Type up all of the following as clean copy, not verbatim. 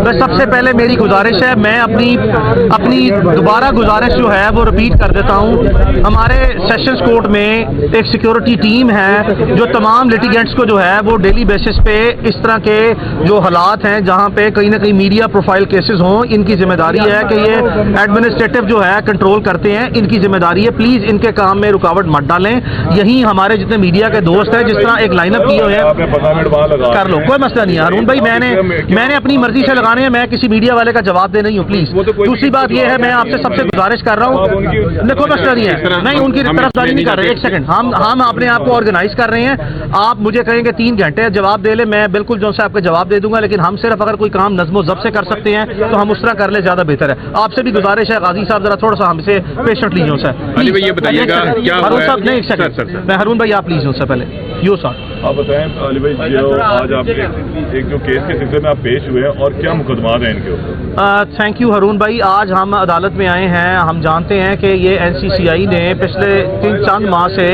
बस सबसे पहले मेरी गुजारिश है, मैं अपनी दोबारा गुजारिश जो है वो रिपीट कर देता हूँ। हमारे सेशंस कोर्ट में एक सिक्योरिटी टीम है जो तमाम लिटिगेंट्स को जो है वो डेली बेसिस पे इस तरह के जो हालात हैं जहाँ पे कहीं ना कहीं मीडिया प्रोफाइल केसेस हों, इनकी जिम्मेदारी है कि ये एडमिनिस्ट्रेटिव जो है कंट्रोल करते हैं, इनकी जिम्मेदारी है। प्लीज़ इनके काम में रुकावट मत डालें। यहीं हमारे जितने मीडिया के दोस्त हैं, जिस तरह एक लाइनअप किए हुए हैं, कर लो, कोई मसला नहीं है। हारून भाई मैंने अपनी मर्जी से लगाने हैं, मैं किसी मीडिया वाले का जवाब दे नहीं हूँ प्लीज। दूसरी बात यह है, मैं आपसे सबसे गुजारिश कर रहा हूँ, कोई मसला नहीं है, नहीं उनकी तरफदारी नहीं कर रहे। एक सेकंड, हम अपने आप को ऑर्गेनाइज कर रहे हैं। आप मुझे कहेंगे 3 घंटे जवाब दे ले, मैं बिल्कुल जो से आपको जवाब दे दूंगा, लेकिन हम सिर्फ अगर कोई काम नज़्मो ज़ब्त से कर सकते हैं तो हम उस तरह कर ले, ज्यादा बेहतर है। आपसे भी गुजारिश है गाजी साहब, जरा थोड़ा सा हमसे पेशेंट लीजिए सर। ये बताइएगा हारून साहब, नहीं एक सेकंड, मैं हारून भाई आप लीजिए सर पहले। यो सर आप बताएं अली भाई, जो आज आप एक जो केस के सिलसिले में आप पेश हुए हैं और क्या मुकदमात हैं इनके ऊपर? थैंक यू हारून भाई, आज हम अदालत में आए हैं। हम जानते हैं कि ये NCCI ने पिछले 3-4 माह से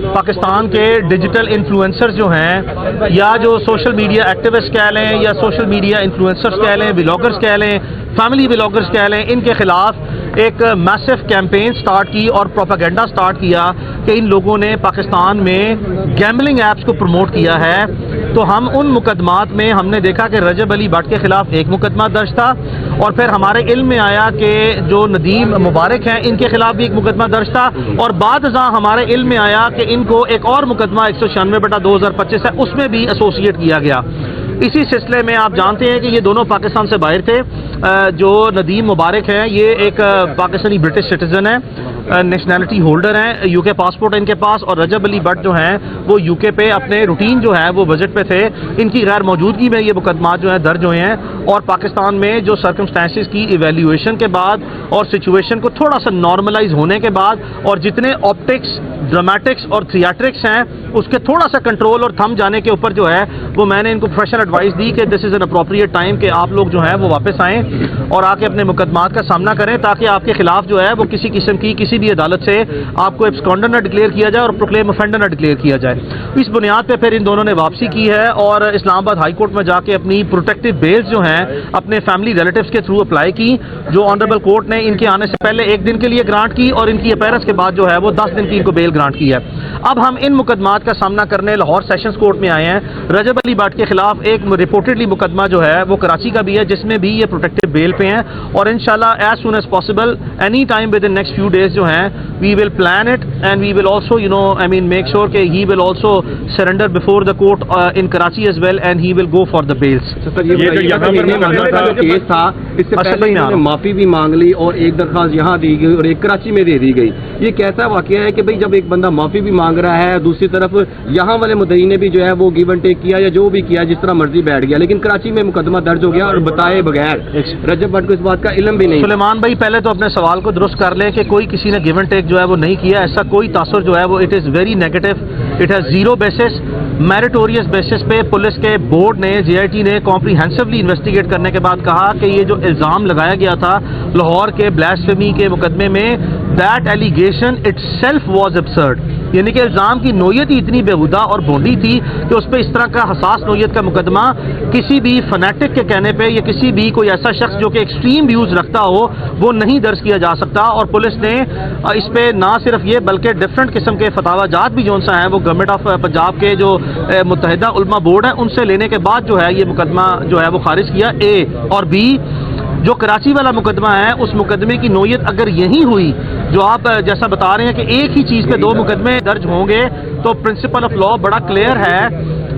पाकिस्तान के डिजिटल इन्फ्लुएंसर्स जो हैं, या जो सोशल मीडिया एक्टिविस्ट कह लें, या सोशल मीडिया इन्फ्लुएंसर्स कह लें, व्लॉगर्स कह लें, फैमिली व्लॉगर्स कह लें, इनके खिलाफ एक मैसिव कैंपेन स्टार्ट की और प्रोपेगेंडा स्टार्ट किया कि इन लोगों ने पाकिस्तान में गैम्बलिंग ऐप्स को प्रमोट किया है। तो हम उन मुकदमात में हमने देखा कि रजब अली भट्ट के खिलाफ एक मुकदमा दर्ज था, और फिर हमारे इल्म में आया कि जो नदीम मुबारक हैं इनके खिलाफ भी एक मुकदमा दर्ज था, और बाद हमारे इल्म में आया कि इनको एक और मुकदमा 196/2025 है, उसमें भी एसोसिएट किया गया। इसी सिलसिले में आप जानते हैं कि ये दोनों पाकिस्तान से बाहर थे। जो नदीम मुबारक हैं ये एक पाकिस्तानी ब्रिटिश सिटीजन है, नेशनैलिटी होल्डर हैं, यूके पासपोर्ट है इनके पास, और रजब अली भट्ट जो हैं वो यूके पे अपने रूटीन जो है वो विजिट पे थे। इनकी गैर मौजूदगी में ये मुकदमा जो है दर्ज हुए हैं, और पाकिस्तान में जो सर्कमस्टेंसेस की इवेल्यूएशन के बाद और सिचुएशन को थोड़ा सा नॉर्मलाइज होने के बाद, और जितने ऑप्टिक्स, ड्रामेटिक्स और थिएट्रिक्स हैं उसके थोड़ा सा कंट्रोल और थम जाने के ऊपर जो है वो मैंने इनको प्रोफेशनल एडवाइस दी कि this is an appropriate time कि आप लोग जो है वो वापस आएँ और आके अपने मुकदमात का सामना करें, ताकि आपके खिलाफ जो है वो किसी किस्म की किसी भी अदालत से आपको एब्सकॉन्डर न डिक्लेयर किया जाए और प्रोक्लेम ऑफेंडर न डिक्लेयर किया जाए। इस बुनियाद पर फिर इन दोनों ने वापसी की है और इस्लामाबाद हाई कोर्ट में जाके अपनी प्रोटेक्टिव बेल्स जो हैं अपने फैमिली रिलेटिव्स के थ्रू अप्लाई की, जो ऑनरेबल कोर्ट ने इनके आने से पहले 1 दिन के लिए ग्रांट की, और इनकी अपीयरेंस के बाद जो है वो 10 दिन की इनको बेल ग्रांट की है। अब हम इन मुकदमात का सामना करने लाहौर सेशंस कोर्ट में आए हैं। रजब अली भट्ट के खिलाफ एक रिपोर्टेडली मुकदमा जो है वो कराची का भी है, जिसमें भी ये प्रोटेक्टिव बेल पे हैं, और इंशाल्लाह as soon as possible any time within next few days जो हैं we will plan it, and we will also make sure कि he will also surrender before the court in Karachi as well, and he will go for the bails. ये जो case था इससे पहले इन्होंने माफी भी मांग ली और एक दरखास्त यहाँ दी गई और एक कराची में दे दी गई। ये कैसा वाकया है कि भाई जब एक बंदा माफी भी मांग रहा है, दूसरी तरफ यहाँ वाले मुद्दई ने भी जो है वो गिव एंड टेक किया या जो भी किया जिस तरह मर्जी बैठ गया, लेकिन कराची में मुकदमा दर्ज हो गया और बताए बगैर रजब भट्ट को इस बात का इल्म भी नहीं। सुलेमान भाई पहले तो अपने सवाल को दुरुस्त कर ले कि कोई किसी ने गिव एंड टेक जो है वो नहीं किया, ऐसा कोई तासुर जो है वो it is very negative, it has zero basis. Meritorious basis पे पुलिस के बोर्ड ने, JIT ने कॉम्प्रीहेंसिवली इन्वेस्टिगेट करने के बाद कहा कि ये जो इल्ज़ाम लगाया गया था लाहौर के ब्लास्फेमी के मुकदमे में, that allegation itself was absurd, यानी कि इल्ज़ाम की नोयत ही इतनी बेहुदा और भोंडी थी कि उस पर इस तरह का हसास नोयत का मुकदमा किसी भी फनेटिक के कहने पे या किसी भी कोई ऐसा शख्स जो कि एक्सट्रीम व्यूज़ रखता हो वो नहीं दर्ज किया जा सकता। और पुलिस ने इस पर ना सिर्फ ये बल्कि डिफरेंट किस्म के फतावाजात भी जो सा हैं वो गवर्नमेंट ऑफ पंजाब के जो मुत्तहिदा उलमा बोर्ड है उनसे लेने के बाद जो है ये मुकदमा जो है वो खारिज किया। A और B जो कराची वाला मुकदमा है उस मुकदमे की नोयत अगर यही हुई जो आप जैसा बता रहे हैं कि एक ही चीज़ पे 2 मुकदमे दर्ज होंगे, तो प्रिंसिपल ऑफ लॉ बड़ा क्लियर है,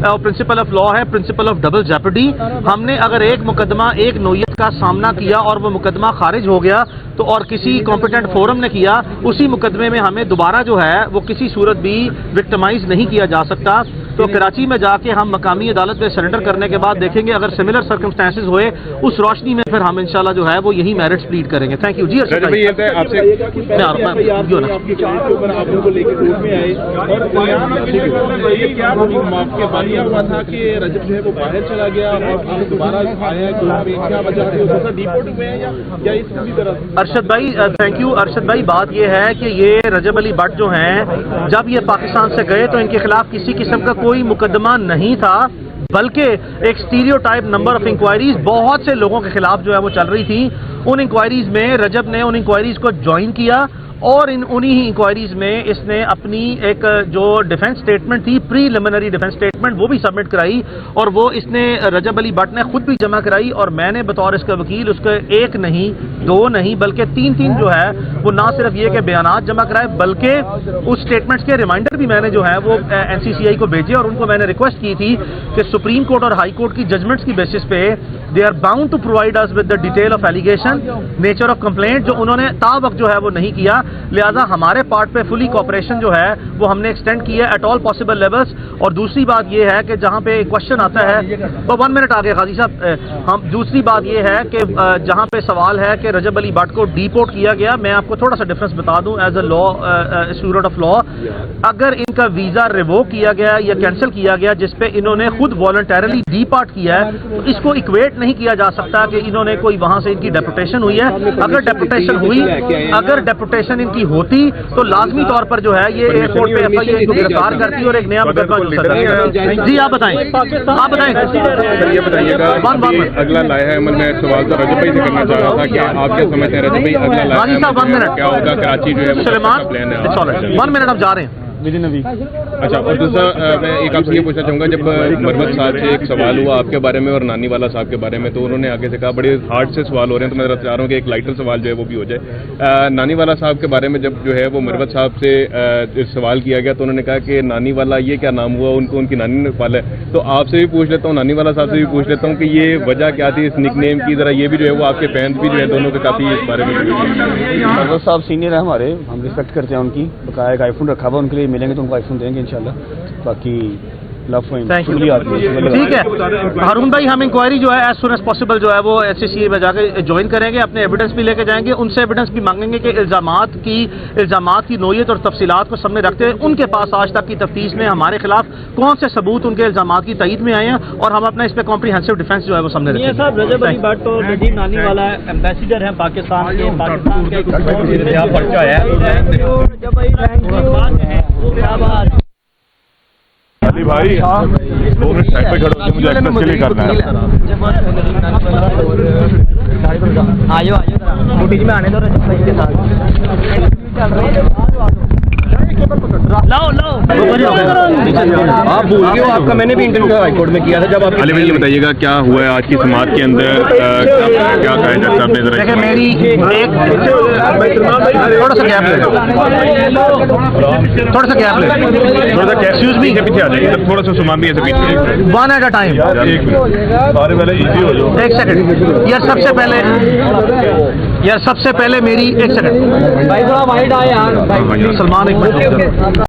और प्रिंसिपल ऑफ लॉ है प्रिंसिपल ऑफ डबल जेपडी। हमने अगर एक मुकदमा एक नोयत का सामना किया और वो मुकदमा खारिज हो गया तो और किसी कॉम्पिटेंट फोरम ने किया, उसी मुकदमे में हमें दोबारा जो है वो किसी सूरत भी विक्टिमाइज नहीं किया जा सकता। तो कराची में जाके हम मकामी अदालत में सरेंडर करने के बाद देखेंगे अगर सिमिलर सर्कमस्टेंसेस हुए उस रोशनी में फिर हम इंशाल्लाह जो है वो यही मेरिट्स प्लीड करेंगे। थैंक यू जी। अरशद भाई थैंक यू। अरशद भाई बात यह है कि ये रजब अली भट्ट जो हैं जब ये पाकिस्तान से गए तो इनके खिलाफ किसी किस्म का कोई मुकदमा नहीं था, بلکہ ایک اسٹیریوٹائپ نمبر آف انکوائریز بہت سے لوگوں کے خلاف جو ہے وہ چل رہی تھی. ان انکوائریز میں رجب نے ان انکوائریز کو جوائن کیا اور انہی ہی انکوائریز میں اس نے اپنی ایک جو ڈیفنس سٹیٹمنٹ تھی, پری لیمنری ڈیفنس سٹیٹمنٹ, وہ بھی سبمٹ کرائی اور وہ اس نے رجب علی بٹ نے خود بھی جمع کرائی. اور میں نے بطور اس کا وکیل اس کے ایک نہیں, دو نہیں, بلکہ تین جو ہے وہ نہ صرف یہ کہ بیانات جمع کرائے بلکہ اس سٹیٹمنٹس کے ریمائنڈر بھی میں نے جو ہے وہ این سی سی آئی کو بھیجے اور ان کو میں نے ریکویسٹ کی تھی کہ سپریم کورٹ اور ہائی کورٹ کی ججمنٹس کی بیسس پہ they are bound to provide us with the detail of allegation, nature of complaint, جو انہوں نے تا وقت جو ہے وہ نہیں کیا. لہذا ہمارے پارٹ پہ فلی کوآپریشن جو ہے وہ ہم نے ایکسٹینڈ کی ہے ایٹ آل پاسبل لیولس. اور دوسری بات یہ ہے کہ جہاں پہ کوشچن آتا ہے, تو 1 منٹ آگے قاضی صاحب, دوسری بات یہ ہے کہ جہاں پہ سوال ہے کہ رجب علی بٹ کو ڈیپورٹ کیا گیا, میں آپ کو تھوڑا سا ڈفرنس بتا دوں as a law student of law. اگر ان کا ویزا ریووک کیا گیا یا کینسل کیا گیا جس پہ انہوں نے خود والنٹیرلی ڈیپارٹ کیا ہے, تو اس کو اکویٹ نہیں کیا جا سکتا کہ انہوں نے کوئی وہاں سے ان کی ڈیپوٹیشن ہوئی ہے. اگر ڈیپوٹیشن ہوئی, اگر ڈیپوٹیشن ان کی ہوتی تو لازمی طور پر جو ہے یہ ایئرپورٹ پہ ایف آئی اے کو گرفتار کرتی اور ایک نیا مقدمہ جو سر. جی آپ بتائیں, آپ بتائیں. یہ بتائیے گا اگلا لایا عمل میں سوال تو رجب بھائی سے کرنا چاہ رہا تھا کہ آپ کیا سمجھتے ہیں رجب بھائی اگلا لایا کیا ہوگا؟ کراچی جو ہے سلیمان 1 منٹ آپ جا رہے ہیں. اچھا, اور دوسرا میں ایک آپ سے یہ پوچھنا چاہوں گا, جب مروت صاحب سے ایک سوال ہوا آپ کے بارے میں اور نانی والا صاحب کے بارے میں, تو انہوں نے آگے سے کہا بڑے ہارڈ سے سوال ہو رہے ہیں, تو میں چاہ رہا ہوں کہ ایک لائٹر سوال جو ہے وہ بھی ہو جائے. نانی والا صاحب کے بارے میں جب جو ہے وہ مروت صاحب سے سوال کیا گیا تو انہوں نے کہا کہ نانی والا یہ کیا نام ہوا, ان کو ان کی نانی نے پالا ہے. تو آپ سے بھی پوچھ لیتا ہوں, نانی والا صاحب سے بھی پوچھ لیتا ہوں کہ یہ وجہ کیا تھی اس نک نیم کی, ذرا یہ بھی جو ہے وہ آپ کے فینس بھی جو ہے دونوں کے کافی اس بارے میں. مروت صاحب سینئر ہیں ہمارے, ہم ریسپیکٹ کرتے ہیں ان کی, بقایا ایک آئی فون رکھا ہوا ان کے لیے, ملیں گے تو ان کو آئی فون دیں گے انشاءاللہ. باقی ٹھیک ہے ہارون بھائی, ہم انکوائری جو ہے ایز سون ایز پاسبل جو ہے وہ ایس سی سی اے میں جا کے جوائن کریں گے, اپنے ایویڈنس بھی لے کے جائیں گے, ان سے ایویڈنس بھی مانگیں گے کہ الزامات کی نوعیت اور تفصیلات کو سامنے رکھتے ہوئے ان کے پاس آج تک کی تفتیش میں ہمارے خلاف کون سے ثبوت ان کے الزامات کی تائید میں آئے ہیں, اور ہم اپنا اس پہ کمپریہنسو ڈیفینس جو ہے وہ سامنے رکھیں گے. صاحب رجب علی بٹ تو ندیم نانی والا ایمبیسیڈر ہیں پاکستان کے, علی بھائی 2 منٹ سائڈ پہ کھڑے ہو, مجھے ایکسس کے لیے کرنا ہے. میں آنے دو رجب بھائی کے ساتھ. آپ بھول گئے ہو, آپ کا میں نے بھی انٹرویو ہائی کورٹ میں کیا تھا جب آپ. علی بھائی یہ بتائیے گا کیا ہوا ہے آج کی سماعت کے اندر, کیا کہا جاتا ہے؟ دیکھیں میری ایک تھوڑا سا گیپ لے, تھوڑا سا گیپ لے, تھوڑا سا ایکسکیوز می پیچھے آ جائیے, تھوڑا سا سامان بھی ایسے پیچھے, 1 ایٹ اے ٹائم. سارے پہلے ایزی ہو جاؤ. ایک سیکنڈ یار, سب سے پہلے میری ایک سیکنڈ, سلمان ایک منٹ.